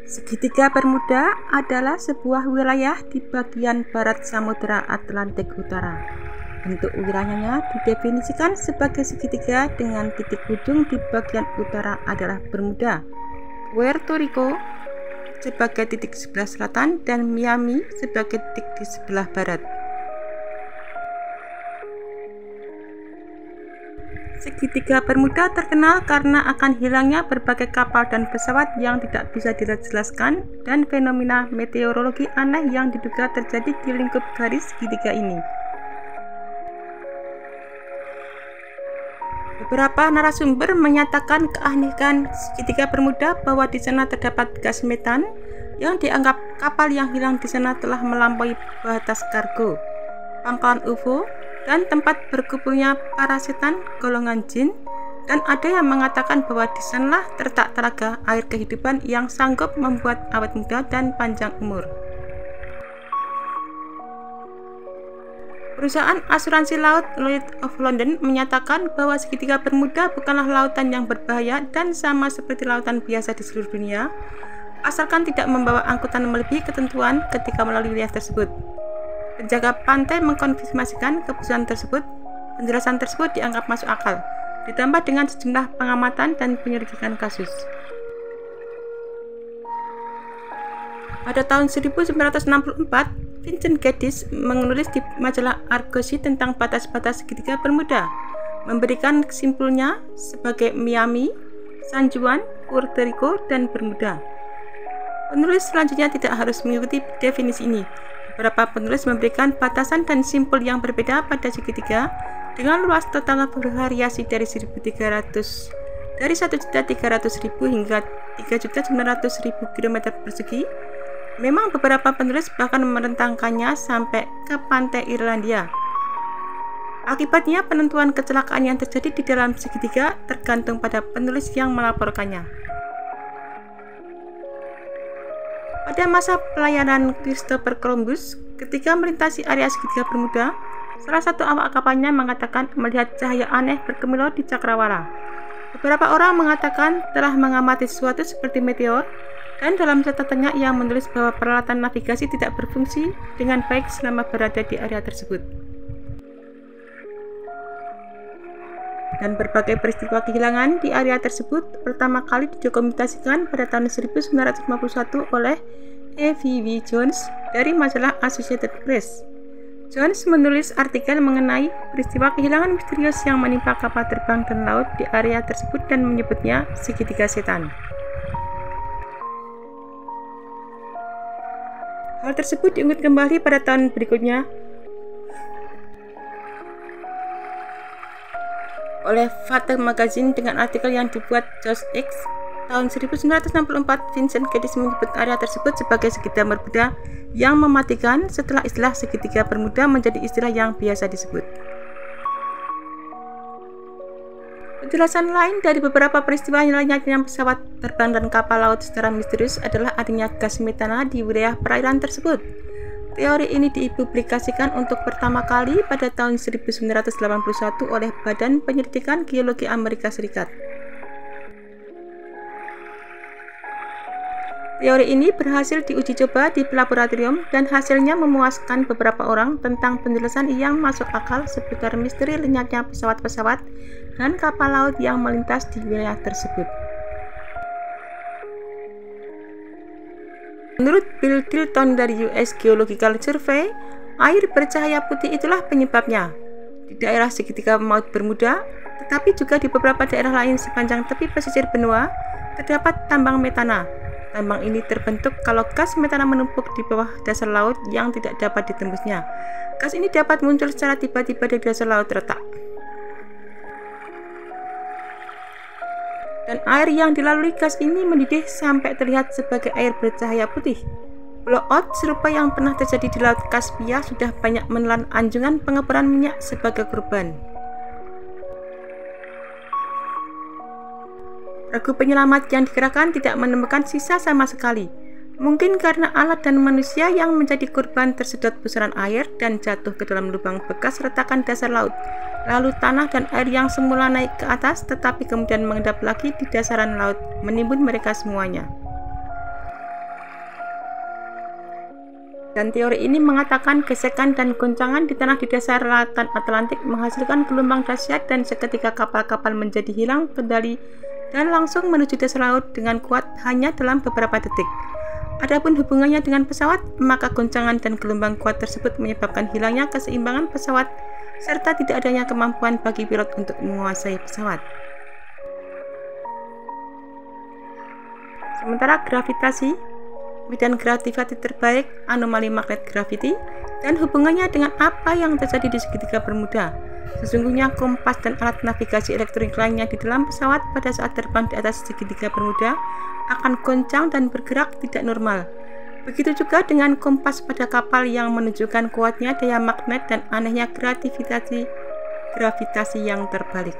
Segitiga Bermuda adalah sebuah wilayah di bagian barat Samudra Atlantik Utara. Bentuk wilayahnya didefinisikan sebagai segitiga dengan titik ujung di bagian utara adalah Bermuda, Puerto Rico sebagai titik sebelah selatan, dan Miami sebagai titik di sebelah barat. Segitiga Bermuda terkenal karena akan hilangnya berbagai kapal dan pesawat yang tidak bisa dijelaskan dan fenomena meteorologi aneh yang diduga terjadi di lingkup garis segitiga ini. Beberapa narasumber menyatakan keanehan segitiga Bermuda bahwa di sana terdapat gas metan yang dianggap kapal yang hilang di sana telah melampaui batas kargo, pangkalan UFO, dan tempat berkumpulnya para setan golongan jin, dan ada yang mengatakan bahwa di sanalah terletak telaga air kehidupan yang sanggup membuat awet muda dan panjang umur. Perusahaan asuransi laut Lloyd's of London menyatakan bahwa segitiga Bermuda bukanlah lautan yang berbahaya dan sama seperti lautan biasa di seluruh dunia, asalkan tidak membawa angkutan melebihi ketentuan ketika melalui wilayah tersebut. Penjaga pantai mengkonfirmasikan keputusan tersebut. Penjelasan tersebut dianggap masuk akal, ditambah dengan sejumlah pengamatan dan penyelidikan kasus. Pada tahun 1964, Vincent Geddes menulis di majalah Argosy tentang batas-batas segitiga Bermuda, memberikan kesimpulannya sebagai Miami, San Juan, Puerto Rico, dan Bermuda. Penulis selanjutnya tidak harus mengikuti definisi ini. Beberapa penulis memberikan batasan dan simpul yang berbeda pada segitiga dengan luas total bervariasi dari 1.300 hingga 3.900.000 km persegi. Memang beberapa penulis bahkan merentangkannya sampai ke pantai Irlandia. Akibatnya penentuan kecelakaan yang terjadi di dalam segitiga tergantung pada penulis yang melaporkannya. Pada masa pelayaran Christopher Columbus, ketika melintasi area segitiga Bermuda, salah satu awak kapalnya mengatakan melihat cahaya aneh berkilau di cakrawala. Beberapa orang mengatakan telah mengamati sesuatu seperti meteor, dan dalam catatannya ia menulis bahwa peralatan navigasi tidak berfungsi dengan baik selama berada di area tersebut. Dan berbagai peristiwa kehilangan di area tersebut pertama kali didokumentasikan pada tahun 1951 oleh E.V.W. Jones dari majalah Associated Press. Jones menulis artikel mengenai peristiwa kehilangan misterius yang menimpa kapal terbang dan laut di area tersebut dan menyebutnya segitiga setan. Hal tersebut diungkit kembali pada tahun berikutnya oleh Fate Magazine dengan artikel yang dibuat George X. Tahun 1964, Vincent Geddes menyebut area tersebut sebagai segitiga Bermuda yang mematikan setelah istilah segitiga Bermuda menjadi istilah yang biasa disebut. Penjelasan lain dari beberapa peristiwa lainnya yang pesawat terbang dan kapal laut secara misterius adalah adanya gas metana di wilayah perairan tersebut. Teori ini dipublikasikan untuk pertama kali pada tahun 1981 oleh Badan Penyelidikan Geologi Amerika Serikat. Teori ini berhasil diuji coba di laboratorium dan hasilnya memuaskan beberapa orang tentang penjelasan yang masuk akal seputar misteri lenyapnya pesawat-pesawat dan kapal laut yang melintas di wilayah tersebut. Menurut Bill Tilton dari US Geological Survey, air bercahaya putih itulah penyebabnya. Di daerah segitiga Maut Bermuda, tetapi juga di beberapa daerah lain sepanjang tepi pesisir benua, terdapat tambang metana. Tambang ini terbentuk kalau gas metana menumpuk di bawah dasar laut yang tidak dapat ditembusnya. Gas ini dapat muncul secara tiba-tiba dari dasar laut retak. Dan air yang dilalui gas ini mendidih sampai terlihat sebagai air bercahaya putih. Blowout serupa yang pernah terjadi di Laut Kaspia sudah banyak menelan anjungan pengeboran minyak sebagai korban. Regu penyelamat yang dikerahkan tidak menemukan sisa sama sekali. Mungkin karena alat dan manusia yang menjadi korban tersedot pusaran air dan jatuh ke dalam lubang bekas retakan dasar laut. Lalu tanah dan air yang semula naik ke atas tetapi kemudian mengendap lagi di dasaran laut, menimbun mereka semuanya. Dan teori ini mengatakan gesekan dan goncangan di tanah di dasar lautan Atlantik menghasilkan gelombang dahsyat dan seketika kapal-kapal menjadi hilang kendali dan langsung menuju dasar laut dengan kuat hanya dalam beberapa detik. Adapun hubungannya dengan pesawat, maka goncangan dan gelombang kuat tersebut menyebabkan hilangnya keseimbangan pesawat serta tidak adanya kemampuan bagi pilot untuk menguasai pesawat. Sementara gravitasi, medan gravitasi terbaik, anomali magnet gravity, dan hubungannya dengan apa yang terjadi di segitiga Bermuda. Sesungguhnya kompas dan alat navigasi elektronik lainnya di dalam pesawat pada saat terbang di atas segitiga Bermuda akan goncang dan bergerak tidak normal. Begitu juga dengan kompas pada kapal yang menunjukkan kuatnya daya magnet dan anehnya gravitasi yang terbalik.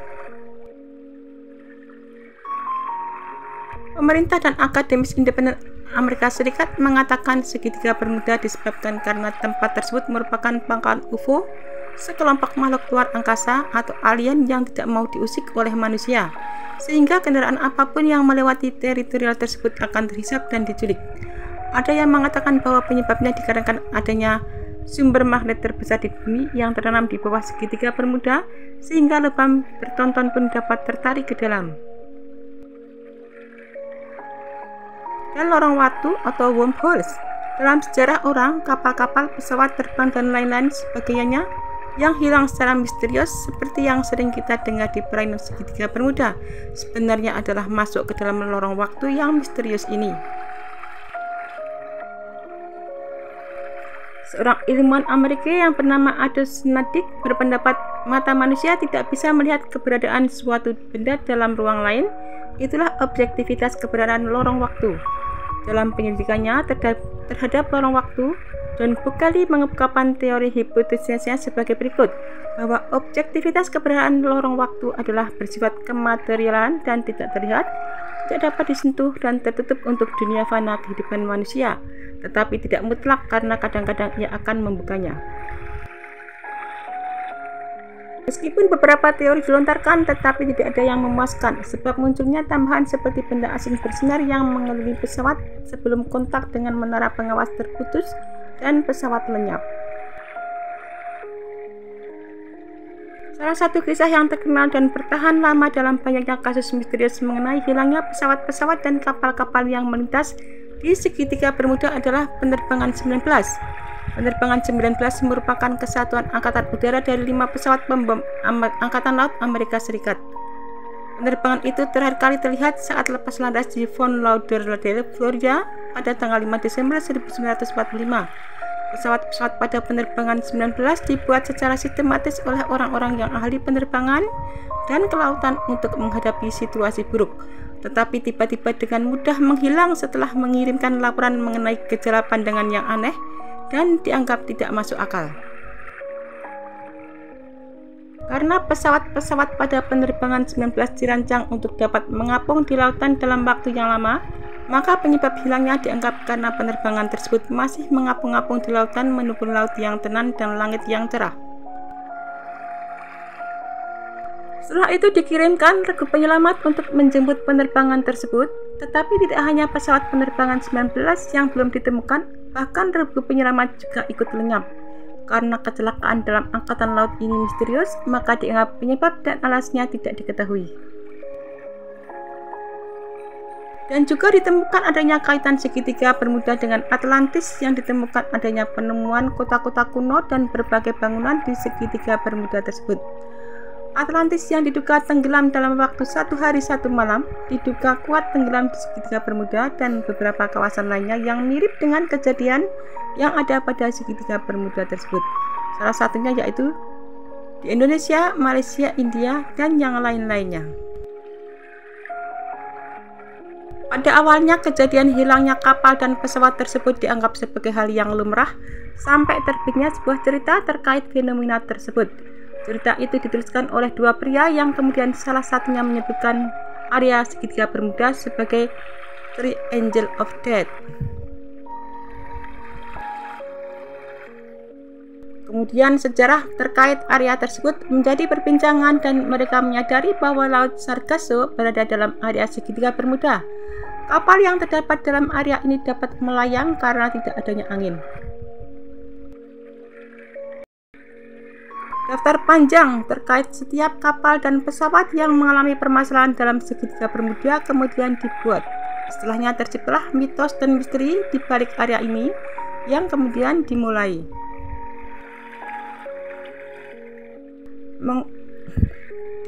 Pemerintah dan akademis independen Amerika Serikat mengatakan segitiga Bermuda disebabkan karena tempat tersebut merupakan pangkalan UFO, sekelompok makhluk luar angkasa atau alien yang tidak mau diusik oleh manusia, sehingga kendaraan apapun yang melewati teritorial tersebut akan terhisap dan diculik. Ada yang mengatakan bahwa penyebabnya dikarenakan adanya sumber magnet terbesar di bumi yang tertanam di bawah segitiga Bermuda, sehingga lubang bertonton pun dapat tertarik ke dalam. Dan lorong waktu atau wormholes. Dalam sejarah orang, kapal-kapal, pesawat terbang dan lain-lain sebagainya yang hilang secara misterius seperti yang sering kita dengar di perairan segitiga Bermuda sebenarnya adalah masuk ke dalam lorong waktu yang misterius ini. Seorang ilmuwan Amerika yang bernama Ado Snadik berpendapat mata manusia tidak bisa melihat keberadaan suatu benda dalam ruang lain. Itulah objektivitas keberadaan lorong waktu. Dalam penyelidikannya terhadap lorong waktu, John Buckley mengungkapkan teori hipotesisnya sebagai berikut, bahwa objektivitas keberadaan lorong waktu adalah bersifat kematerialan dan tidak terlihat, tidak dapat disentuh dan tertutup untuk dunia fana kehidupan manusia, tetapi tidak mutlak karena kadang-kadang ia akan membukanya. Meskipun beberapa teori dilontarkan, tetapi tidak ada yang memuaskan, sebab munculnya tambahan seperti benda asing bersinar yang mengelilingi pesawat sebelum kontak dengan menara pengawas terputus dan pesawat lenyap. Salah satu kisah yang terkenal dan bertahan lama dalam banyaknya kasus misterius mengenai hilangnya pesawat-pesawat dan kapal-kapal yang melintas di segitiga Bermuda adalah penerbangan 19. Penerbangan 19 merupakan kesatuan angkatan udara dari 5 pesawat pembom Angkatan Laut Amerika Serikat. Penerbangan itu terakhir kali terlihat saat lepas landas di Fort Lauderdale, Florida pada tanggal 5 Desember 1945. Pesawat-pesawat pada penerbangan 19 dibuat secara sistematis oleh orang-orang yang ahli penerbangan dan kelautan untuk menghadapi situasi buruk, tetapi tiba-tiba dengan mudah menghilang setelah mengirimkan laporan mengenai gejala pandangan yang aneh dan dianggap tidak masuk akal. Karena pesawat-pesawat pada penerbangan 19 dirancang untuk dapat mengapung di lautan dalam waktu yang lama, maka penyebab hilangnya dianggap karena penerbangan tersebut masih mengapung-apung di lautan menunggu laut yang tenang dan langit yang cerah. Setelah itu dikirimkan regu penyelamat untuk menjemput penerbangan tersebut, tetapi tidak hanya pesawat penerbangan 19 yang belum ditemukan, bahkan regu penyelamat juga ikut lenyap. Karena kecelakaan dalam angkatan laut ini misterius, maka dianggap penyebab dan alasnya tidak diketahui. Dan juga ditemukan adanya kaitan segitiga Bermuda dengan Atlantis, yang ditemukan adanya penemuan kota-kota kuno dan berbagai bangunan di segitiga Bermuda tersebut. Atlantis yang diduga tenggelam dalam waktu 1 hari 1 malam diduga kuat tenggelam di segitiga Bermuda dan beberapa kawasan lainnya yang mirip dengan kejadian yang ada pada segitiga Bermuda tersebut. Salah satunya yaitu di Indonesia, Malaysia, India, dan yang lain-lainnya. Pada awalnya kejadian hilangnya kapal dan pesawat tersebut dianggap sebagai hal yang lumrah sampai terbitnya sebuah cerita terkait fenomena tersebut. Cerita itu dituliskan oleh 2 pria yang kemudian salah satunya menyebutkan area segitiga Bermuda sebagai Triangle of Death. Kemudian sejarah terkait area tersebut menjadi perbincangan dan mereka menyadari bahwa Laut Sargasso berada dalam area segitiga Bermuda. Kapal yang terdapat dalam area ini dapat melayang karena tidak adanya angin. Daftar panjang terkait setiap kapal dan pesawat yang mengalami permasalahan dalam segitiga Bermuda kemudian dibuat. Setelahnya terciptalah mitos dan misteri di balik area ini yang kemudian dimulai.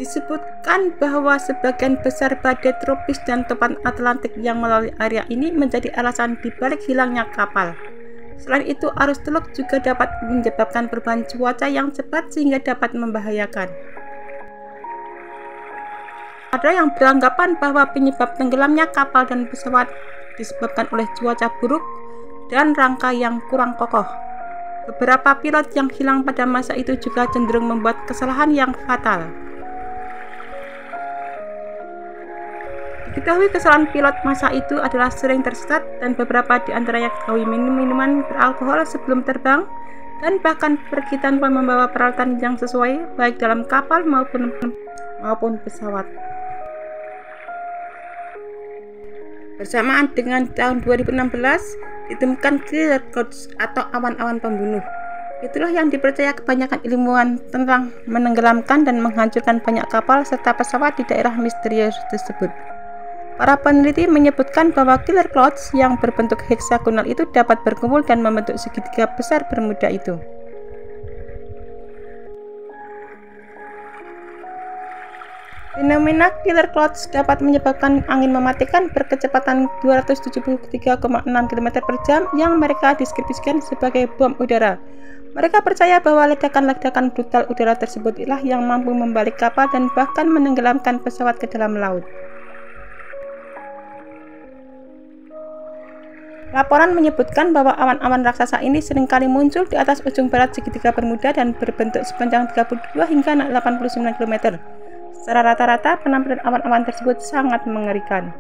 Disebutkan bahwa sebagian besar badai tropis dan topan Atlantik yang melalui area ini menjadi alasan dibalik hilangnya kapal. Selain itu, arus teluk juga dapat menyebabkan perubahan cuaca yang cepat sehingga dapat membahayakan. Ada yang beranggapan bahwa penyebab tenggelamnya kapal dan pesawat disebabkan oleh cuaca buruk dan rangka yang kurang kokoh. Beberapa pilot yang hilang pada masa itu juga cenderung membuat kesalahan yang fatal. Diketahui kesalahan pilot masa itu adalah sering tersesat dan beberapa di antaranya diketahui minum minuman beralkohol sebelum terbang dan bahkan pergi tanpa membawa peralatan yang sesuai baik dalam kapal maupun pesawat. Bersamaan dengan tahun 2016 ditemukan killer clouds atau awan-awan pembunuh. Itulah yang dipercaya kebanyakan ilmuwan tentang menenggelamkan dan menghancurkan banyak kapal serta pesawat di daerah misterius tersebut. Para peneliti menyebutkan bahwa killer clouds yang berbentuk heksagonal itu dapat berkumpul dan membentuk segitiga besar Bermuda itu. Fenomena killer clouds dapat menyebabkan angin mematikan berkecepatan 273,6 km per jam yang mereka deskripsikan sebagai bom udara. Mereka percaya bahwa ledakan-ledakan brutal udara tersebut ialah yang mampu membalik kapal dan bahkan menenggelamkan pesawat ke dalam laut. Laporan menyebutkan bahwa awan-awan raksasa ini seringkali muncul di atas ujung barat segitiga Bermuda dan berbentuk sepanjang 32 hingga 89 km. Secara rata-rata, penampilan awan-awan tersebut sangat mengerikan.